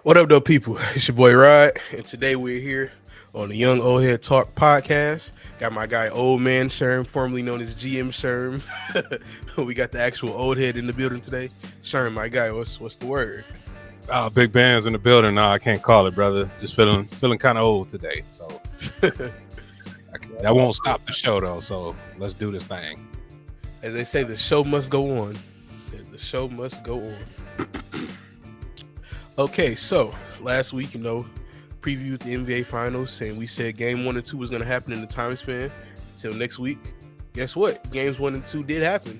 What up, though, people? It's your boy Rod, and today we're here on the Young Old Head Talk podcast. Got my guy Old Man Sherm, formerly known as GM Sherm. We got the actual old head in the building today. Sherm, my guy, what's the word? Big bands in the building. No, I can't call it, brother. Just feeling kind of old today. So that won't stop the show though. So let's do this thing. As they say, the show must go on. The show must go on. Okay, so last week, previewed the NBA Finals, and we said Game 1 and 2 was going to happen in the time span until next week. Guess what? Games 1 and 2 did happen,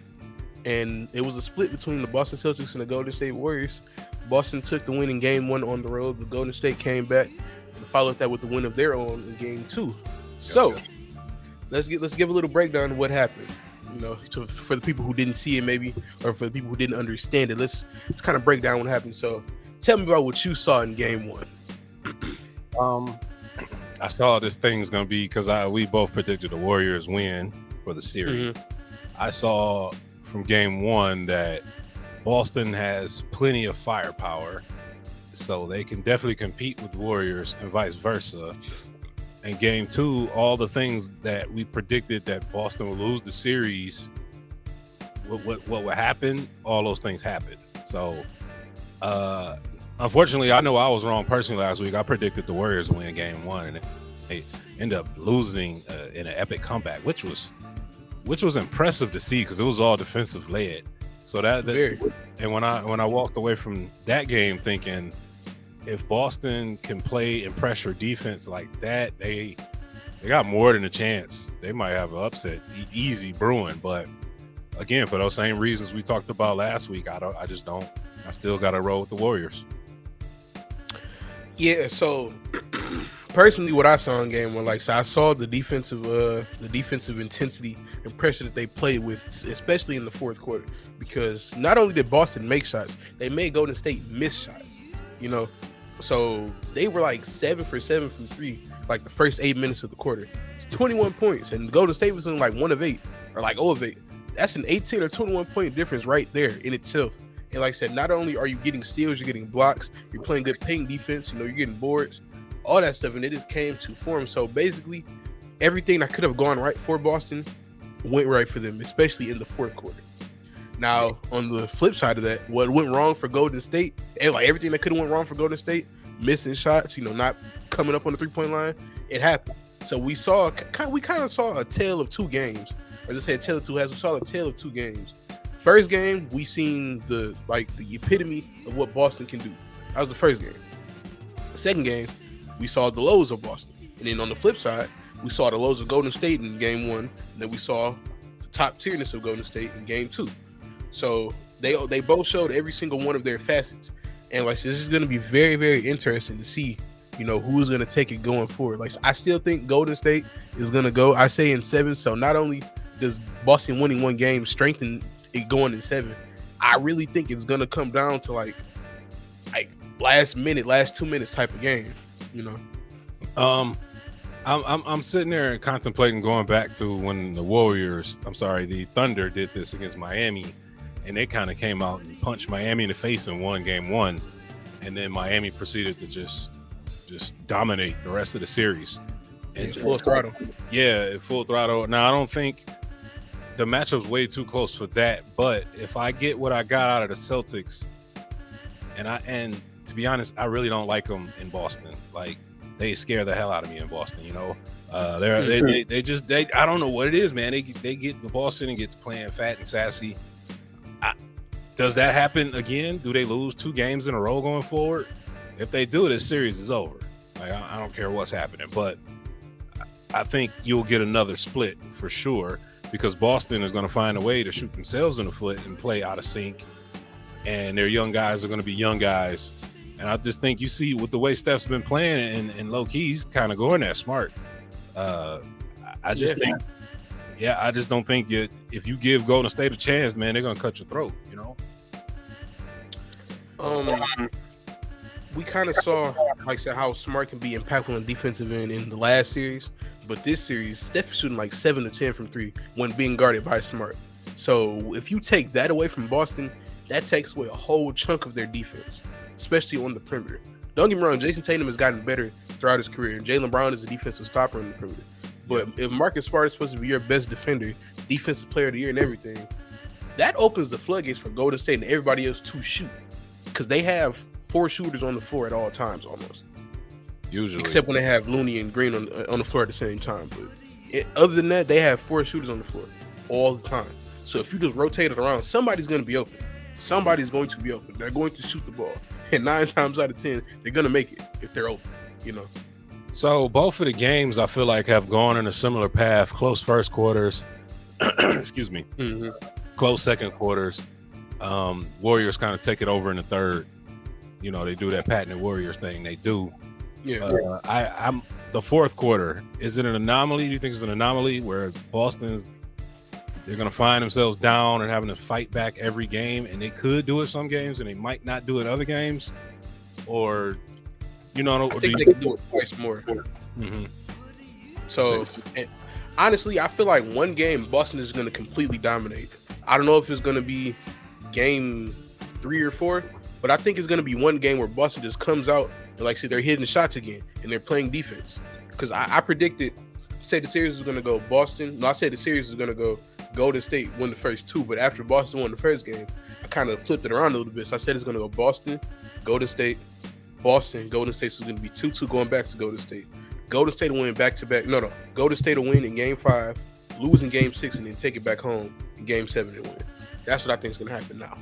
and it was a split between the Boston Celtics and the Golden State Warriors. Boston took the win in Game 1 on the road, but Golden State came back and followed that with the win of their own in Game 2. So let's give a little breakdown of what happened. For the people who didn't see it, maybe, or for the people who didn't understand it, let's kind of break down what happened. So tell me about what you saw in Game 1. I saw this thing's gonna be because we both predicted the Warriors win for the series. I saw from Game 1 that Boston has plenty of firepower, so they can definitely compete with the Warriors and vice versa. In Game 2, all the things that we predicted that Boston would lose the series, what would happen, all those things happened. So, unfortunately, I know I was wrong personally last week. I predicted the Warriors win Game 1, and they ended up losing in an epic comeback, which was impressive to see because it was all defensive led. So and when I walked away from that game thinking, if Boston can play and pressure defense like that, they got more than a chance. They might have an upset easy brewing. But again, for those same reasons we talked about last week, I still got to roll with the Warriors. Yeah. So personally, what I saw in Game 1, I saw the defensive intensity and pressure that they played with, especially in the fourth quarter. Because not only did Boston make shots, they made Golden State miss shots. So they were 7 for 7 from 3, the first 8 minutes of the quarter. It's 21 points, and Golden State was in 1 of 8 or 0 of 8. That's an 18 or 21 point difference right there in itself. And like I said, not only are you getting steals, you're getting blocks, you're playing good paint defense, you're getting boards, all that stuff, and it just came to form. So basically, everything that could have gone right for Boston went right for them, especially in the fourth quarter. Now, on the flip side of that, what went wrong for Golden State, and everything that could have went wrong for Golden State, missing shots, not coming up on the 3-point line, it happened. So we kind of saw a tale of two games. As I said, tale of two halves. We saw a tale of two games. First game, we seen the epitome of what Boston can do. That was the first game. The second game, we saw the lows of Boston. And then on the flip side, we saw the lows of Golden State in Game 1. And then we saw the top tierness of Golden State in Game 2. So they both showed every single one of their facets. And this is going to be very, very interesting to see, who's going to take it going forward. I still think Golden State is going to go, I say, in 7. So not only does Boston winning one game strengthen it going in 7, I really think it's going to come down to last 2 minutes type of game, I'm sitting there and contemplating going back to when the Thunder did this against Miami, and they kind of came out and punched Miami in the face and won Game 1, and then Miami proceeded to just dominate the rest of the series. And full throttle. Yeah, full throttle. Now, I don't think the matchup's way too close for that, but if I get what I got out of the Celtics, and to be honest, I really don't like them in Boston. They scare the hell out of me in Boston. They I don't know what it is, man. They get the Boston and gets playing fat and sassy. Does that happen again? Do they lose 2 games in a row going forward? If they do, this series is over. I don't care what's happening, but I think you'll get another split for sure because Boston is going to find a way to shoot themselves in the foot and play out of sync, and their young guys are going to be young guys. And I just think you see with the way Steph's been playing and low key, he's kind of going that smart. I just don't think if you give Golden State a chance, man, they're gonna cut your throat. We kind of saw, how Smart can be impactful on defensive end in the last series, but this series, Steph is shooting 7 to 10 from 3 when being guarded by Smart. So if you take that away from Boston, that takes away a whole chunk of their defense, especially on the perimeter. Don't get me wrong, Jason Tatum has gotten better throughout his career, and Jaylen Brown is a defensive stopper in the perimeter. But if Marcus Smart is supposed to be your best defender, defensive player of the year, and everything, that opens the floodgates for Golden State and everybody else to shoot, because they have 4 shooters on the floor at all times almost. Usually, except when they have Looney and Green on the floor at the same time. But other than that, they have 4 shooters on the floor all the time. So if you just rotate it around, somebody's going to be open. Somebody's going to be open. They're going to shoot the ball, and 9 times out of 10, they're going to make it if they're open. So both of the games I feel like have gone in a similar path. Close first quarters, excuse me, close second quarters. Warriors kind of take it over in the third. They do that patented Warriors thing. They do. Yeah. I'm the fourth quarter. Is it an anomaly? Do you think it's an anomaly where they're going to find themselves down and having to fight back every game, and they could do it some games and they might not do it other games? Or I think they can do it twice more. Mm-hmm. So, honestly, I feel like one game Boston is going to completely dominate. I don't know if it's going to be game 3 or 4, but I think it's going to be one game where Boston just comes out and, like I said, they're hitting shots again and they're playing defense. Because I predicted, the series was going to go Boston. No, I said the series was going to go Golden State win the first 2, but after Boston won the first game, I kind of flipped it around a little bit. So I said it's going to go Boston, Golden State, Boston, Golden State. So it's going to be 2-2 going back to Golden State. Golden State will win back-to-back. No. Golden State will win in Game 5, lose in Game 6, and then take it back home in Game 7 and win. That's what I think is going to happen now.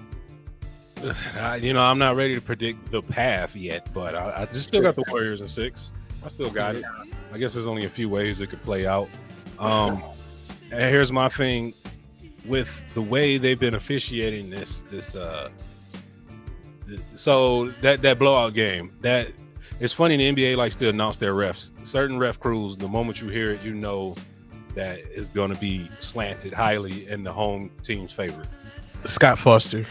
I'm not ready to predict the path yet, but I just still got the Warriors in 6. I still got it. I guess there's only a few ways it could play out. And here's my thing with the way they've been officiating so that blowout game, that it's funny, the NBA likes to announce their refs. Certain ref crews, the moment you hear it, that is going to be slanted highly in the home team's favor. Scott Foster.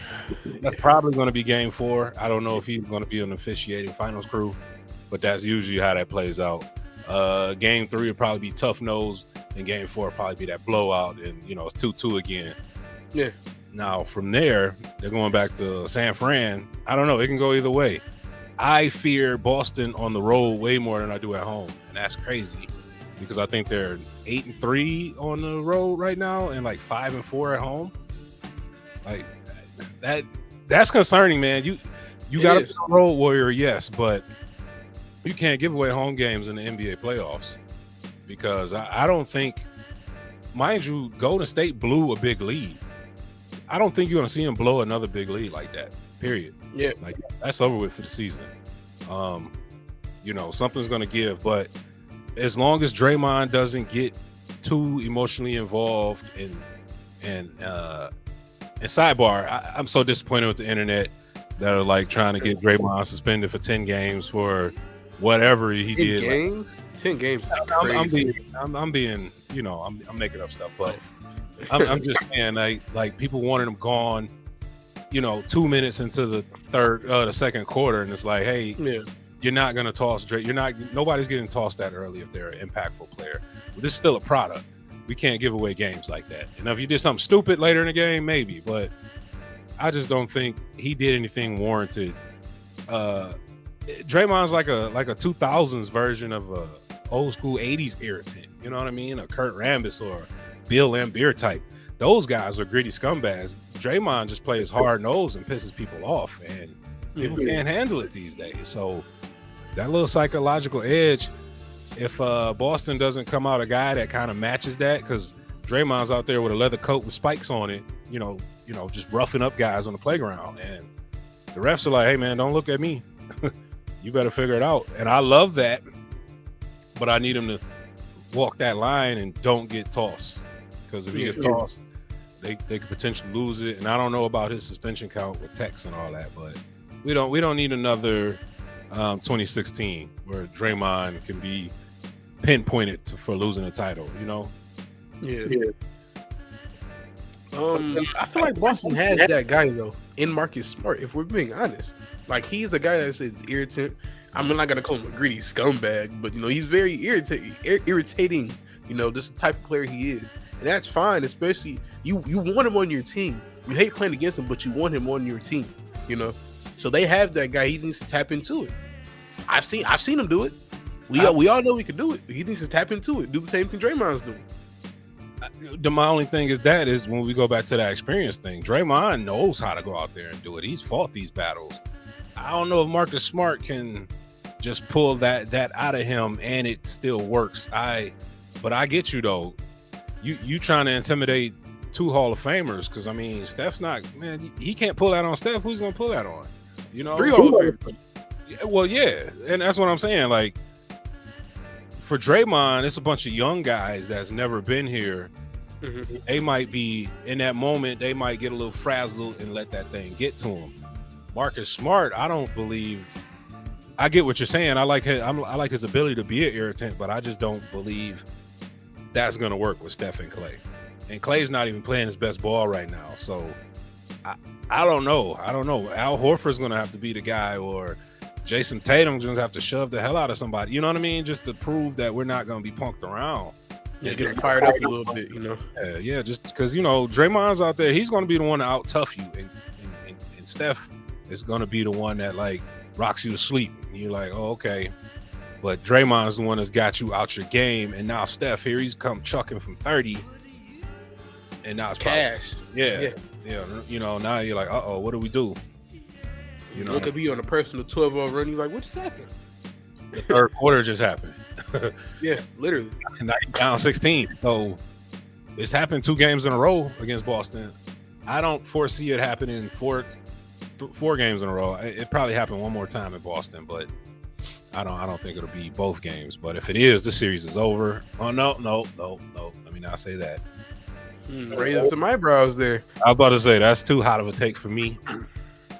That's probably going to be game 4. I don't know if he's going to be an officiating finals crew, but that's usually how that plays out. Game 3 will probably be tough nose, and game 4 will probably be that blowout, and it's 2-2 again. Yeah. Now from there, they're going back to San Fran. I don't know. It can go either way. I fear Boston on the road way more than I do at home, and that's crazy because I think they're 8-3 on the road right now, and like 5-4 at home. Like that's concerning, man. You got to be a road warrior, yes, but you can't give away home games in the NBA playoffs because I don't think, mind you, Golden State blew a big lead. I don't think you're going to see him blow another big lead like that, period. Yeah. Like, that's over with for the season. Something's going to give, but as long as Draymond doesn't get too emotionally involved and sidebar, I'm so disappointed with the internet that are like trying to get Draymond suspended for 10 games for whatever he did. 10 games? 10 games is crazy. I'm being, I'm making up stuff, but I'm just saying, like people wanted him gone, 2 minutes into the second quarter, and it's like, hey, you're not gonna toss Drake. Nobody's getting tossed that early if they're an impactful player. But this is still a product. We can't give away games like that. And if you did something stupid later in the game, maybe, but I just don't think he did anything warranted. Draymond's like a 2000s version of a old school 80s irritant. You know what I mean? A Kurt Rambis or Bill Laimbeer type. Those guys are gritty scumbags. Draymond just plays hard nose and pisses people off, and people can't handle it these days. So that little psychological edge, if Boston doesn't come out a guy that kind of matches that, because Draymond's out there with a leather coat with spikes on it, just roughing up guys on the playground, and the refs are like, hey man, don't look at me. You better figure it out. And I love that, but I need him to walk that line and don't get tossed, because if he gets tossed, they could potentially lose it. And I don't know about his suspension count with Tex and all that, but we don't need another 2016 where Draymond can be pinpointed for losing a title. I feel like Boston has that guy though in Marcus Smart. If we're being honest, like he's the guy that says irritant. I'm not gonna call him a gritty scumbag, but he's very irritating. This is the type of player he is, and that's fine. Especially you want him on your team. You hate playing against him, but you want him on your team. So they have that guy. He needs to tap into it. I've seen him do it. We all know he can do it. He needs to tap into it. Do the same thing Draymond's doing. My only thing is when we go back to that experience thing, Draymond knows how to go out there and do it. He's fought these battles. I don't know if Marcus Smart can just pull that out of him and it still works. But I get you though. You trying to intimidate two Hall of Famers, because I mean Steph's not, man, he can't pull that on Steph. Who's gonna pull that on? You know, 3 Hall of Famers. Well, yeah, and that's what I'm saying. Like for Draymond, it's a bunch of young guys that's never been here. Mm-hmm. They might be in that moment. They might get a little frazzled and let that thing get to them. Marcus Smart, I don't believe. I get what you're saying. I like his ability to be an irritant, but I just don't believe that's gonna work with Steph and Clay. And Clay's not even playing his best ball right now, so I don't know. Al Horford's gonna have to be the guy, or Jason Tatum's gonna have to shove the hell out of somebody. You know what I mean? Just to prove that we're not gonna be punked around. Yeah, get him fired up a little bit, you know. Yeah, just because Draymond's out there, he's gonna be the one to out tough you, and Steph is gonna be the one that like rocks you to sleep. And you're like, oh, okay. But Draymond is the one that's got you out your game, and now Steph here, he's come chucking from 30, and now it's cash. Yeah. Now you're like, what do we do? Look at me on a personal 12-0 run. You're like, what just happened? The third quarter just happened. Yeah, literally. Now you're down 16. So it's happened 2 games in a row against Boston. I don't foresee it happening 4 games in a row. It probably happened one more time in Boston, but I don't think it'll be both games. But if it is, the series is over. Oh no. Let me not say that. Raising some eyebrows there. I was about to say that's too hot of a take for me.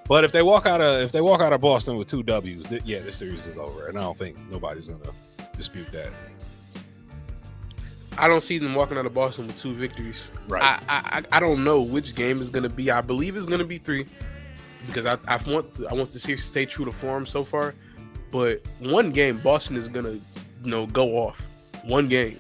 But if they walk out of Boston with 2 W's, the series is over, and I don't think nobody's gonna dispute that. I don't see them walking out of Boston with 2 victories. Right. I don't know which game is gonna be. I believe it's gonna be 3 because I want the series to stay true to form so far. But one game, Boston is gonna go off. One game,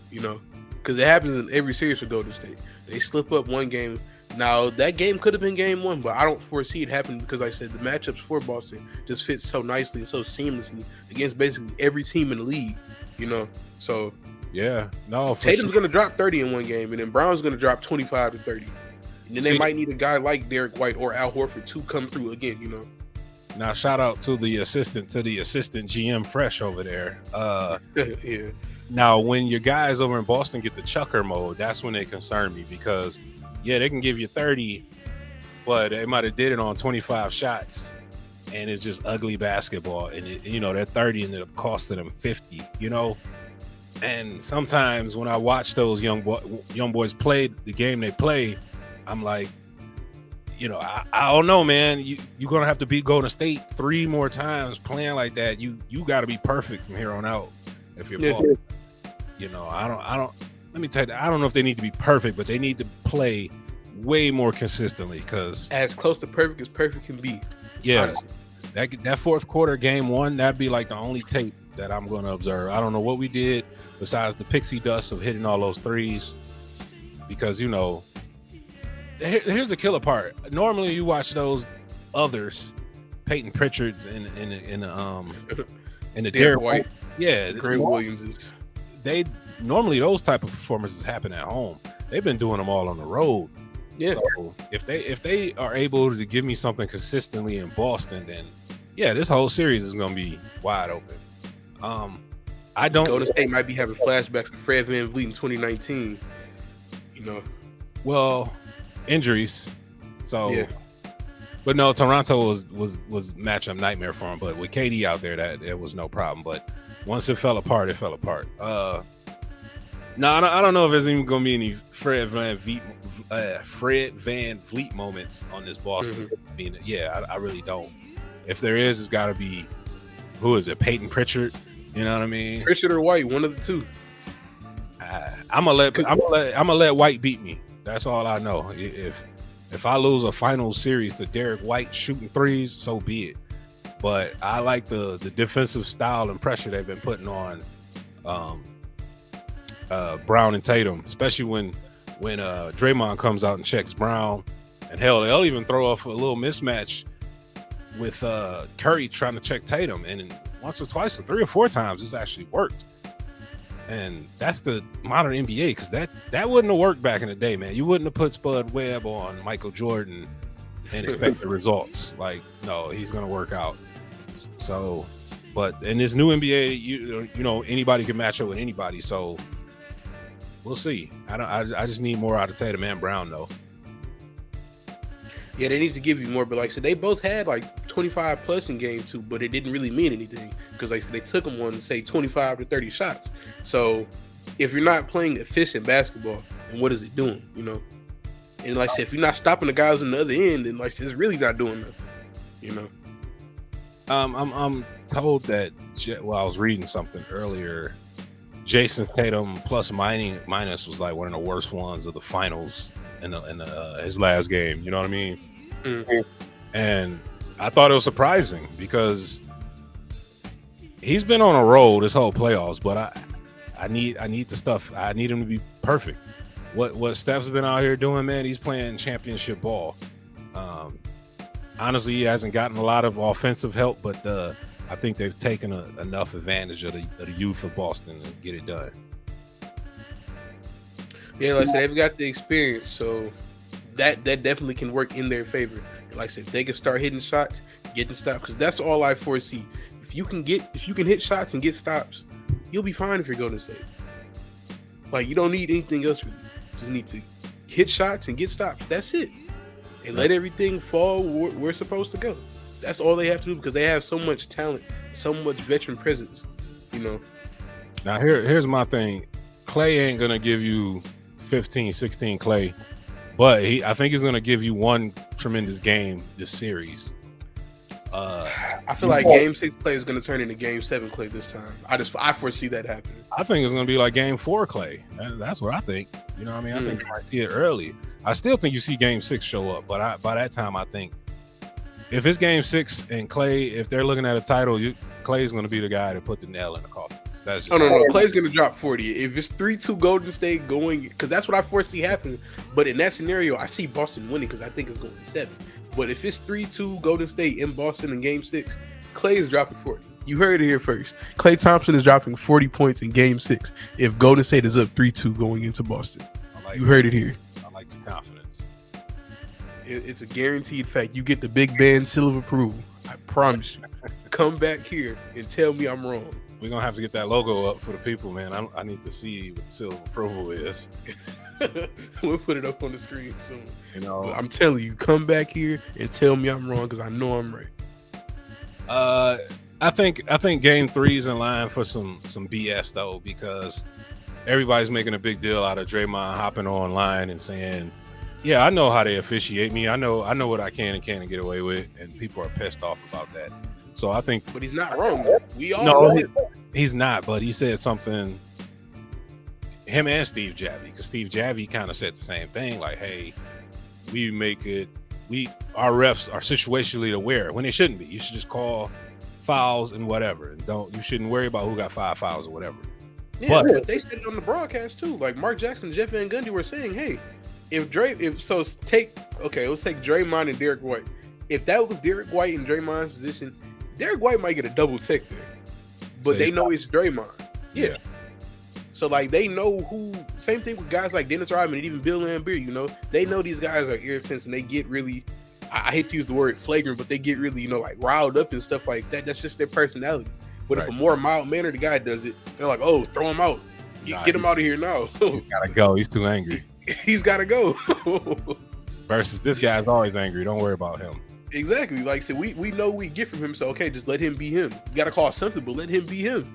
because it happens in every series for Golden State. They slip up one game. Now, that game could have been game 1, but I don't foresee it happening because, like I said, the matchups for Boston just fit so nicely and so seamlessly against basically every team in the league, So, yeah, no, Tatum's going to drop 30 in one game, and then Brown's going to drop 25 to 30. And then they might need a guy like Derek White or Al Horford to come through again, Now, shout out to the assistant GM Fresh over there. Yeah. Now, when your guys over in Boston get to chucker mode, that's when they concern me because – yeah, they can give you 30, but they might have did it on 25 shots, and it's just ugly basketball. And that 30 ended up costing them 50. And sometimes when I watch those young boys play the game they play, I'm like, I don't know, man. You're gonna have to beat Golden State 3 more times playing like that. You got to be perfect from here on out if you're ball. I don't. Let me tell you, I don't know if they need to be perfect, but they need to play way more consistently because as close to perfect as perfect can be. Yeah, that fourth quarter game 1, that'd be like the only tape that I'm going to observe. I don't know what we did besides the pixie dust of hitting all those threes because here's the killer part. Normally you watch those others, Peyton Pritchard's and the Derek White, Grant Williams. Normally those type of performances happen at home. They've been doing them all on the road. Yeah. So if they are able to give me something consistently in Boston, then this whole series is going to be wide open. Golden State might be having flashbacks to Fred VanVleet in 2019. Well, injuries. So yeah. But no, Toronto was matchup nightmare for him. But with KD out there, that was no problem. But once it fell apart, it fell apart. No, I don't know if there's even going to be any Fred Van Vliet moments on this Boston. Mm-hmm. I really don't. If there is, it's got to be, who is it? Peyton Pritchard. You know what I mean? Pritchard or White, one of the 2. I'm gonna let White beat me. That's all I know. If I lose a final series to Derek White shooting threes, so be it. But I like the defensive style and pressure they've been putting on Brown and Tatum, especially when Draymond comes out and checks Brown, and hell, they'll even throw off a little mismatch with Curry trying to check Tatum, and once or twice or 3 or 4 times it's actually worked. And that's the modern NBA, because that wouldn't have worked back in the day, man. You wouldn't have put Spud Webb on Michael Jordan and expect the results. Like, no, he's gonna work out. So, but in this new NBA, you know anybody can match up with anybody. So we'll see. I just need more out of Tatum and Brown though. Yeah, they need to give you more, but like I said, they both had like 25 plus in game 2, but it didn't really mean anything because like I said, they took them on, say, 25 to 30 shots. So if you're not playing efficient basketball, then what is it doing, you know? And like I said, if you're not stopping the guys on the other end, then like I said, it's really not doing nothing, you know? I'm told that, well, I was reading something earlier, Jason Tatum plus minus was like one of the worst ones of the finals in his last game. You know what I mean? Mm-hmm. And I thought it was surprising because he's been on a roll this whole playoffs, but I need the stuff. I need him to be perfect. What Steph's been out here doing, man, he's playing championship ball. Honestly, he hasn't gotten a lot of offensive help, but I think they've taken enough advantage of the youth of Boston to get it done. Yeah, like I said, they've got the experience, so that definitely can work in their favor. Like I said, if they can start hitting shots, getting stops, because that's all I foresee. If you can hit shots and get stops, you'll be fine if you're Golden State. Like, you don't need anything else really. You just need to hit shots and get stops. That's it. And let everything fall where it's supposed to go. That's all they have to do because they have so much talent, so much veteran presence, you know. Now here's my thing. Clay ain't gonna give you 15, 16 Clay, but I think he's gonna give you one tremendous game this series. I feel like Game 6 Clay is gonna turn into Game 7 Clay this time. I foresee that happening. I think it's gonna be like Game 4 Clay. That's what I think. You know what I mean? I think you might see it early. I still think you see Game 6 show up, but by that time I think if it's Game 6 and Clay, if they're looking at a title, Clay's gonna be the guy to put the nail in the coffin. That's just no. Clay's gonna drop 40. If it's 3-2 Golden State going, because that's what I foresee happening. But in that scenario, I see Boston winning because I think it's going to 7. But if it's 3-2 Golden State in Boston in Game 6, Clay is dropping 40. You heard it here first. Klay Thompson is dropping 40 points in Game 6 if Golden State is up 3-2 going into Boston. You heard it here. I like the confidence. It's a guaranteed fact. You get the Big Ben seal of approval. I promise you. Come back here and tell me I'm wrong. We're going to have to get that logo up for the people, man. I need to see what the seal of approval is. We'll put it up on the screen soon. You know, but I'm telling you, come back here and tell me I'm wrong because I know I'm right. I think Game 3 is in line for some BS though, because everybody's making a big deal out of Draymond hopping online and saying, "Yeah, I know how they officiate me. I know what I can and can't get away with," and people are pissed off about that. So I think, but he's not wrong. We all know it. He's not. But he said something. Him and Steve Javie, because Steve Javie kind of said the same thing, like, "Hey, we make it. Our refs are situationally aware when they shouldn't be. You should just call fouls and whatever, and you shouldn't worry about who got 5 fouls or whatever." Yeah, but they said it on the broadcast too. Like Mark Jackson and Jeff Van Gundy were saying, "Hey, let's take Draymond and Derek White. If that was Derek White in Draymond's position, Derek White might get a double tech there, but they know it's Draymond. Yeah. So like they know who. Same thing with guys like Dennis Rodman and even Bill Laimbeer. You know, they know these guys are irritants and they get really. I hate to use the word flagrant, but they get really, like riled up and stuff like that. That's just their personality. But if a more mild-mannered guy does it, they're like, "Oh, throw him out. Get him out of here now." He's gotta go. He's too angry. He's gotta go. Versus this guy's always angry. Don't worry about him. Exactly. Like I said, we know we get from him, so okay, just let him be him. You gotta call something, but let him be him.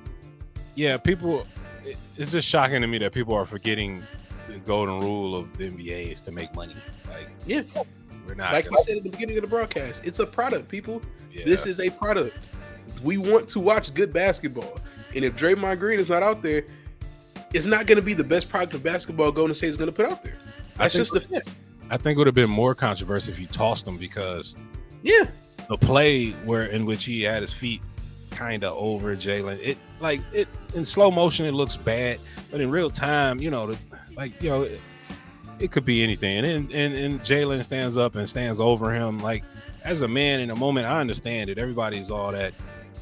Yeah, people. It's just shocking to me that people are forgetting the golden rule of the NBA is to make money. Like, yeah, we're not. Like we said at the beginning of the broadcast, it's a product, people. Yeah. This is a product. We want to watch good basketball, and if Draymond Green is not out there, it's not going to be the best product of basketball Golden State is going to put out there. That's just the fact. I think it would have been more controversial if you tossed him, because the play in which he had his feet kind of over Jalen, it in slow motion it looks bad, but in real time, it could be anything. And Jalen stands up and stands over him. Like, as a man in a moment, I understand it. Everybody's all that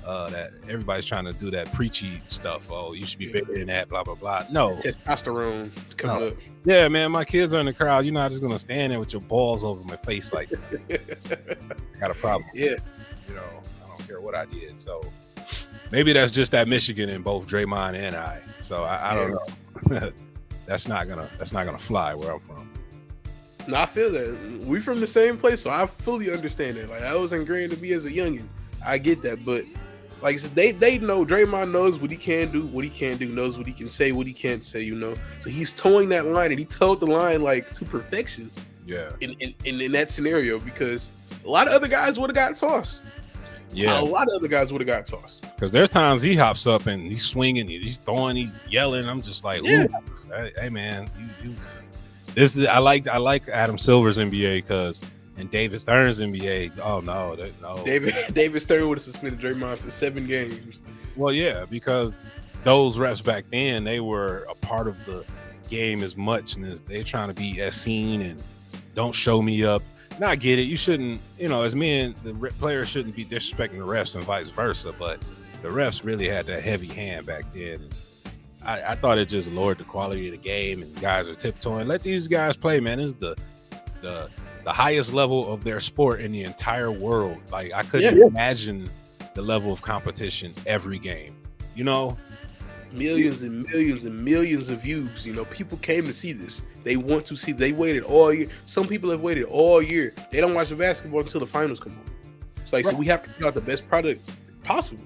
that everybody's trying to do that preachy stuff. Oh, you should be bigger than that, blah blah blah. No, testosterone coming up. Yeah, man, my kids are in the crowd. You're not just gonna stand there with your balls over my face like that. I got a problem. Yeah, you know, I don't care what I did. So maybe that's just that Michigan in both Draymond and I. So I don't know. That's not gonna fly where I'm from. No, I feel that. We from the same place, so I fully understand that. Like, I was ingrained to be as a youngin'. I get that, but like I said, they know Draymond knows what he can do, what he can't do, knows what he can say, what he can't say, you know. So he's towing that line, and he towed the line like to perfection. Yeah. In that scenario, because a lot of other guys would have got tossed. Yeah. A lot of other guys would have got tossed. Because there's times he hops up and he's swinging, he's throwing, he's yelling. I'm just like, ooh, hey man, you. This is I like Adam Silver's NBA and David Stern's NBA. Oh no, no. David Stern would have suspended Draymond for 7 games. Well, yeah, because those refs back then, they were a part of the game as much, and they're trying to be as seen and don't show me up. Now I get it. You shouldn't, as men, the players shouldn't be disrespecting the refs and vice versa. But the refs really had that heavy hand back then. I thought it just lowered the quality of the game, and guys are tiptoeing. Let these guys play, man. This is the highest level of their sport in the entire world. Like, I couldn't imagine the level of competition every game. Millions and millions and millions of views. People came to see this. They want to see. They waited all year. Some people have waited all year. They don't watch the basketball until the finals come on. It's like, so we have to put out the best product possible.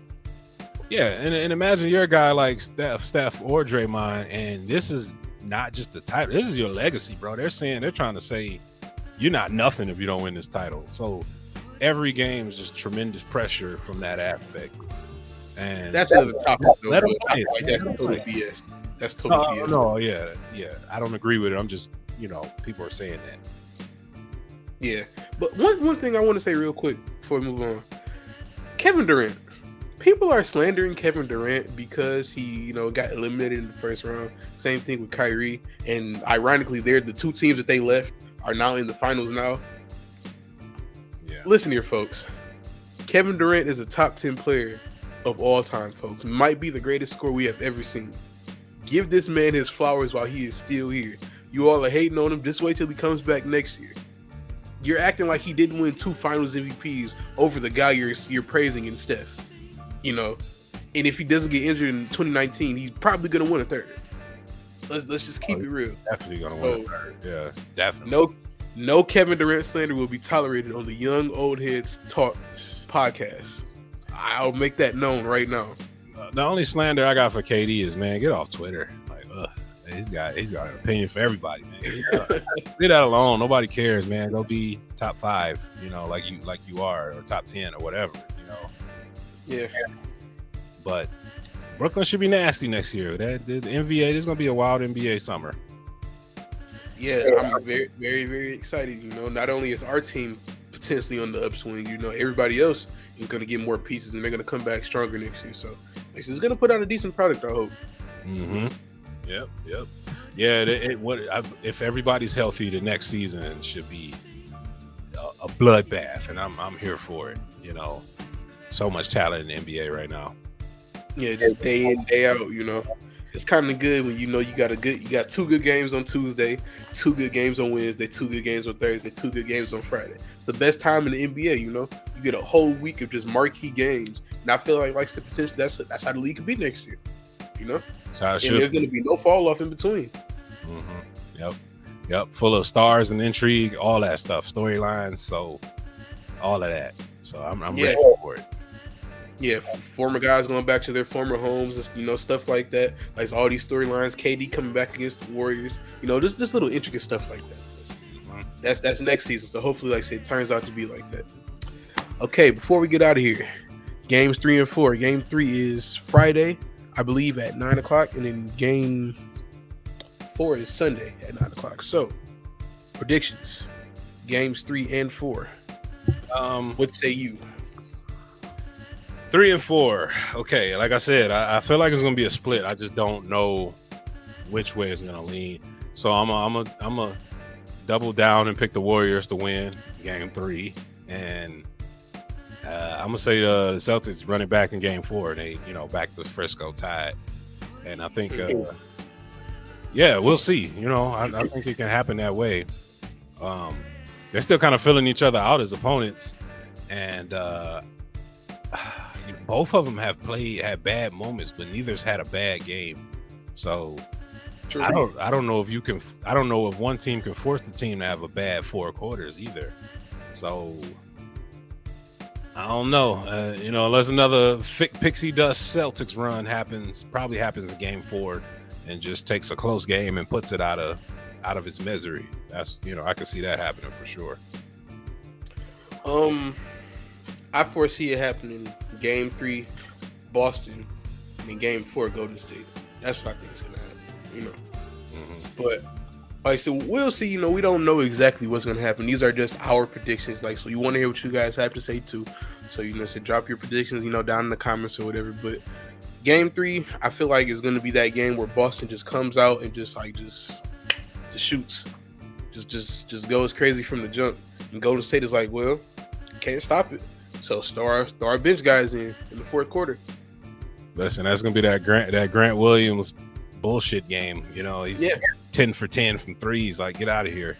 Yeah, and imagine you're a guy like Steph or Draymond, and this is not just the title. This is your legacy, bro. They're trying to say you're not nothing if you don't win this title. So every game is just tremendous pressure from that aspect. And that's another topic. Let them play. That's total BS. That's total BS. No, yeah. I don't agree with it. I'm just, people are saying that. Yeah, but one thing I want to say real quick before we move on, Kevin Durant. People are slandering Kevin Durant because he, got eliminated in the first round. Same thing with Kyrie. And ironically, the 2 teams that they left are now in the finals now. Yeah. Listen here, folks. Kevin Durant is a top 10 player of all time, folks. Might be the greatest scorer we have ever seen. Give this man his flowers while he is still here. You all are hating on him. Just wait till he comes back next year. You're acting like he didn't win 2 finals MVPs over the guy you're praising in Steph. And if he doesn't get injured in 2019, he's probably going to win a 3rd. Let's just keep it real. Definitely going to win a 3rd. Yeah, definitely. No Kevin Durant slander will be tolerated on the Young Old Heads Talk podcast. I'll make that known right now. The only slander I got for KD is, man, get off Twitter. Like, he's got an opinion for everybody, man. Leave that alone. Nobody cares, man. Go be top 5, like you are, or top 10 or whatever, Yeah. But Brooklyn should be nasty next year. The NBA, there's going to be a wild NBA summer. Yeah, I'm very, very, very excited. Not only is our team potentially on the upswing, everybody else is going to get more pieces and they're going to come back stronger next year. So, it's going to put out a decent product, I hope. Mm-hmm. Yep. Yeah, if everybody's healthy, the next season should be a bloodbath, and I'm here for it, So much talent in the NBA right now. Yeah, just day in, day out, It's kind of good when you got 2 good games on Tuesday, 2 good games on Wednesday, 2 good games on Thursday, 2 good games on Friday. It's the best time in the NBA, You get a whole week of just marquee games. And I feel like the potential, that's how the league could be next year. So and there's going to be no fall off in between. Mm-hmm. Yep. Full of stars and intrigue, all that stuff, storylines. So all of that. So I'm ready for it. Yeah, former guys going back to their former homes, stuff like that. Like all these storylines, KD coming back against the Warriors, just little intricate stuff like that. Mm-hmm. That's next season. So hopefully, like I said, it turns out to be like that. Okay, before we get out of here, games 3 and 4. Game 3 is Friday, I believe, at 9:00, and then game 4 is Sunday at 9:00. So, predictions, games 3 and 4. What say you? 3 and 4. Okay, like I said, I feel like it's gonna be a split. I just don't know which way it's gonna lean. So I'm a double down and pick the Warriors to win game 3, and I'm gonna say the Celtics running back in Game 4. They, back to Frisco tied, and I think, yeah, we'll see. I think it can happen that way. They're still kind of filling each other out as opponents, and both of them had bad moments, but neither's had a bad game. So True. I don't know if you can. I don't know if one team can force the team to have a bad 4 quarters either. So I don't know. Unless another pixie dust Celtics run probably happens in Game 4, and just takes a close game and puts it out of its misery. That's I can see that happening for sure. I foresee it happening Game 3, Boston, and in Game 4, Golden State. That's what I think is gonna happen. But like I said, we'll see. We don't know exactly what's gonna happen. These are just our predictions. So you want to hear what you guys have to say too. So so drop your predictions, down in the comments or whatever. But Game 3, I feel like is gonna be that game where Boston just comes out and just shoots, just goes crazy from the jump. And Golden State is like, well, can't stop it. So throw our bench guys in the fourth quarter. Listen, that's gonna be that Grant Williams bullshit game. He's 10 for 10 from threes. Like, get out of here.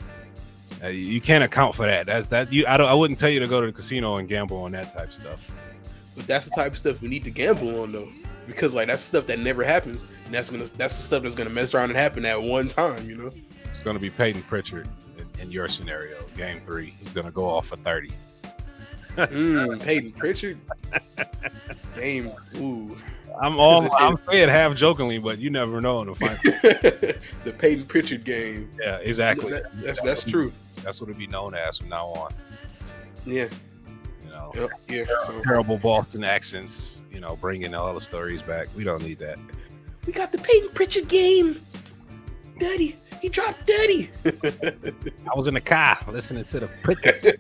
You can't account for that. I wouldn't tell you to go to the casino and gamble on that type of stuff. But that's the type of stuff we need to gamble on, though, because that's stuff that never happens, and that's the stuff that's gonna mess around and happen at one time. It's gonna be Peyton Pritchard in your scenario, Game 3. He's gonna go off for 30. Peyton Pritchard. Game. Ooh. I'm saying half jokingly, but you never know in the final. The Peyton Pritchard game. Yeah, exactly. That's true. That's what it'd be known as from now on. Yeah. Terrible Boston accents, bringing all the stories back. We don't need that. We got the Peyton Pritchard game. Daddy, he dropped Daddy. I was in the car listening to the Pritchard.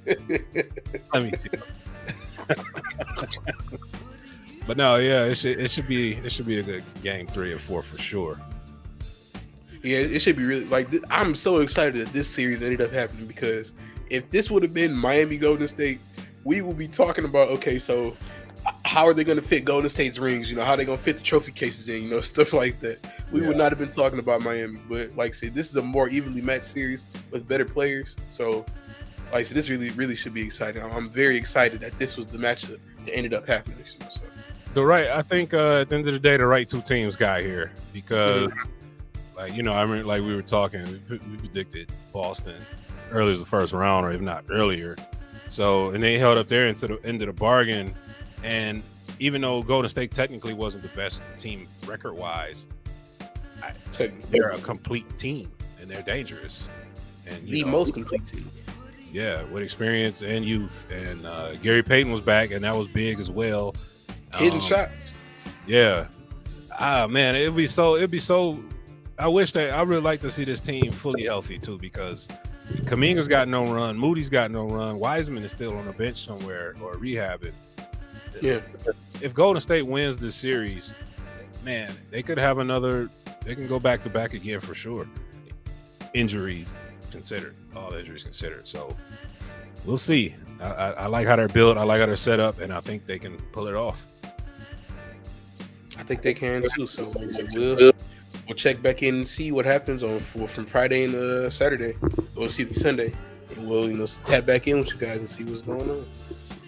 Let me see. But no, yeah, it should be a good Game 3 and 4 for sure. Yeah, it should be really I'm so excited that this series ended up happening, because if this would have been Miami Golden State, we will be talking about, okay, so how are they going to fit Golden State's rings? How are they going to fit the trophy cases in? Stuff like that. We would not have been talking about Miami. But like I said, this is a more evenly matched series with better players. So like I said, this really should be exciting. I'm very excited that this was the matchup that ended up happening. So. I think at the end of the day, the right two teams got here, because I remember, like we were talking, we predicted Boston early as the first round, or if not earlier. So, and they held up there into the end of the bargain. And even though Golden State technically wasn't the best team record-wise, they're a complete team, and they're dangerous. And the most complete team. Yeah, with experience and youth. And Gary Payton was back, and that was big as well. Hidden shots. Yeah. Man, it'd be so. I really like to see this team fully healthy too, because Kuminga's got no run, Moody's got no run, Wiseman is still on the bench somewhere or rehabbing. Yeah. If Golden State wins this series, man, they could have another. They can go back to back again for sure. Injuries considered, all injuries considered. So we'll see. I like how they're built. I like how they're set up, and I think they can pull it off. I think they can too. So we'll check back in and see what happens from Friday and Saturday. We'll see Sunday, and we'll tap back in with you guys and see what's going on.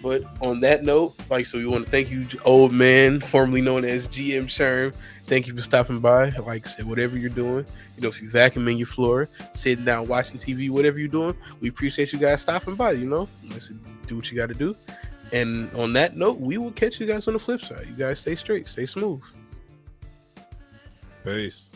But on that note, we want to thank you, old man, formerly known as GM Sherm. Thank you for stopping by. Like I said, whatever you're doing, if you're vacuuming your floor, sitting down watching TV, whatever you're doing, we appreciate you guys stopping by. Listen, do what you got to do. And on that note, we will catch you guys on the flip side. You guys stay straight, stay smooth. Peace.